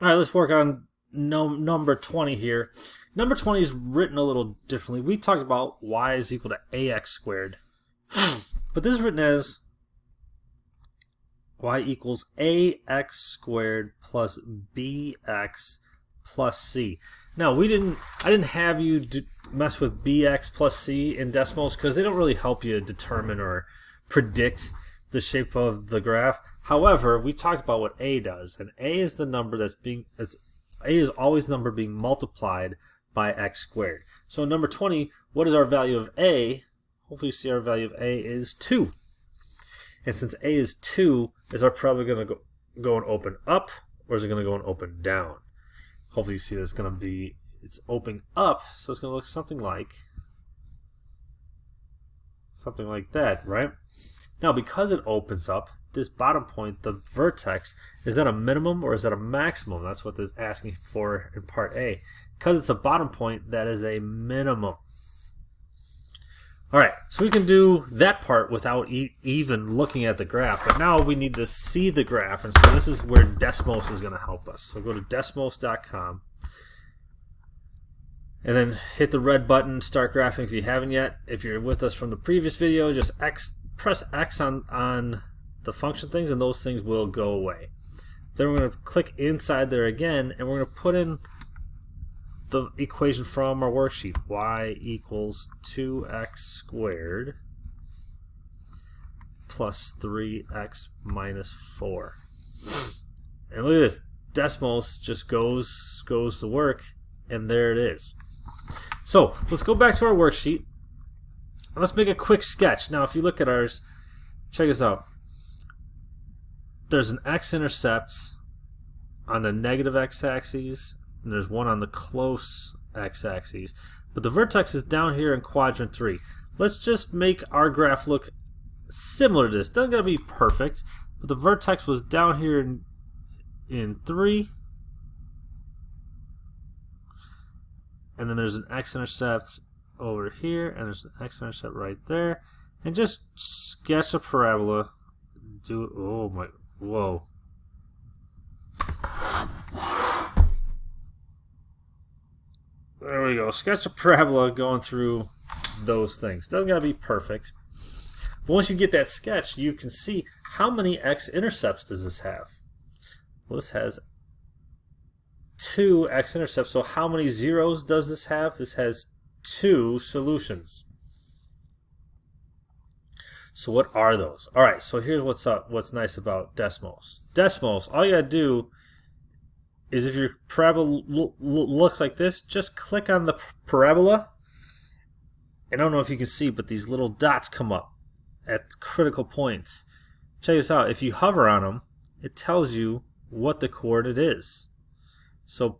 All right, let's work on number 20 here. Number 20 is written a little differently. We talked about y is equal to ax squared. But this is written as y equals ax squared plus bx plus c. Now, I didn't have you mess with bx plus c in Desmos because they don't really help you determine or predict the shape of the graph. However, we talked about what a does, and a is the number a is always the number being multiplied by x squared. So in number 20, what is our value of a? Hopefully you see our value of a is 2. And since a is 2, is our probably going to go and open up, or is it going to go and open down? Hopefully you see that it's opening up, so it's going to look something like that, right? Now, because it opens up, this bottom point, the vertex, is that a minimum or is that a maximum? That's what this is asking for in part A. Because it's a bottom point, that is a minimum. Alright, so we can do that part without even looking at the graph. But now we need to see the graph, and so this is where Desmos is going to help us. So go to desmos.com. And then hit the red button, start graphing if you haven't yet. If you're with us from the previous video, just press X on the function things, and those things will go away. Then we're going to click inside there again, and we're going to put in the equation from our worksheet. Y equals 2x squared plus 3x minus 4. And look at this. Desmos just goes to work, and there it is. So let's go back to our worksheet. Let's make a quick sketch. Now, if you look at ours, check this out. There's an x-intercept on the negative x-axis, and there's one on the close x-axis. But the vertex is down here in quadrant 3. Let's just make our graph look similar to this. Doesn't gotta be perfect, but the vertex was down here in 3. And then there's an x-intercept over here, and there's an x-intercept right there. And just sketch a parabola. Oh my, whoa. There we go. Sketch a parabola going through those things. Doesn't gotta be perfect. But once you get that sketch, you can see how many x-intercepts does this have. Well, this has 2 x-intercepts. So how many zeros does this have? This has 2 solutions. So what are those? All right, so here's what's nice about Desmos. Desmos, all you gotta do is if your parabola looks like this, just click on the parabola. And I don't know if you can see, but these little dots come up at critical points. Check this out. If you hover on them, it tells you what the coordinate is. So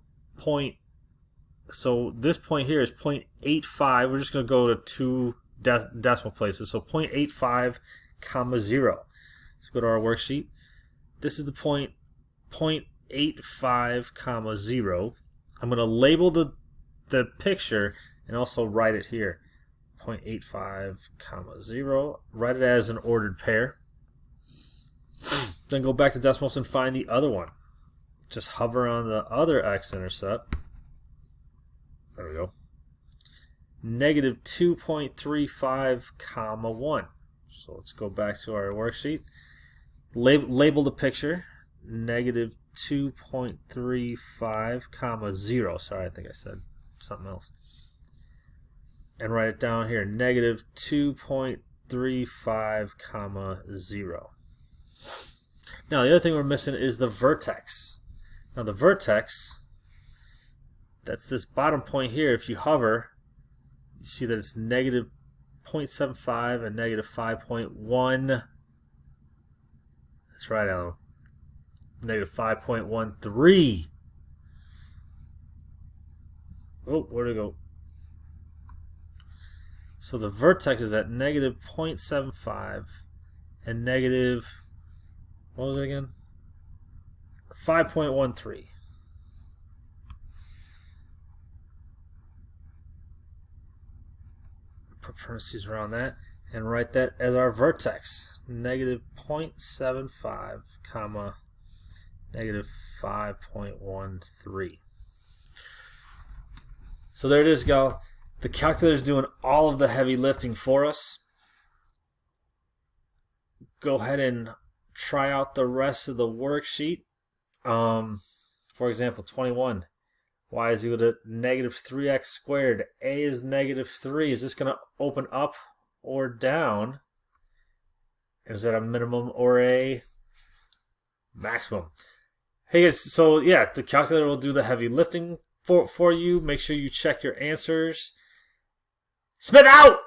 this point here is 0.85. We're just going to go to 2 decimal places. So 0.85, comma 0. Let's go to our worksheet. This is the 0.85, comma 0. I'm going to label the picture and also write it here. 0.85, comma 0. Write it as an ordered pair. Then go back to Desmos and find the other one. Just hover on the other x-intercept. There we go. Negative 2.35, comma 1. So let's go back to our worksheet. Label the picture. Negative 2.35, comma 0. Sorry, I think I said something else. And write it down here. Negative 2.35, comma 0. Now, the other thing we're missing is the vertex. Now, the vertex, that's this bottom point here. If you hover, you see that it's negative 0.75 and negative 5.1. That's right, Alan. Negative 5.13. Oh, where'd it go? So the vertex is at negative 0.75 and negative, what was it again? 5.13. Put parentheses around that and write that as our vertex. Negative 0.75, comma Negative 5.13. So there it is, go. The calculator's doing all of the heavy lifting for us. Go ahead and try out the rest of the worksheet. For example, 21. Y is equal to negative 3x squared. A is negative 3. Is this going to open up or down? Is that a minimum or a maximum? Hey guys, so yeah, the calculator will do the heavy lifting for you. Make sure you check your answers. Spit out!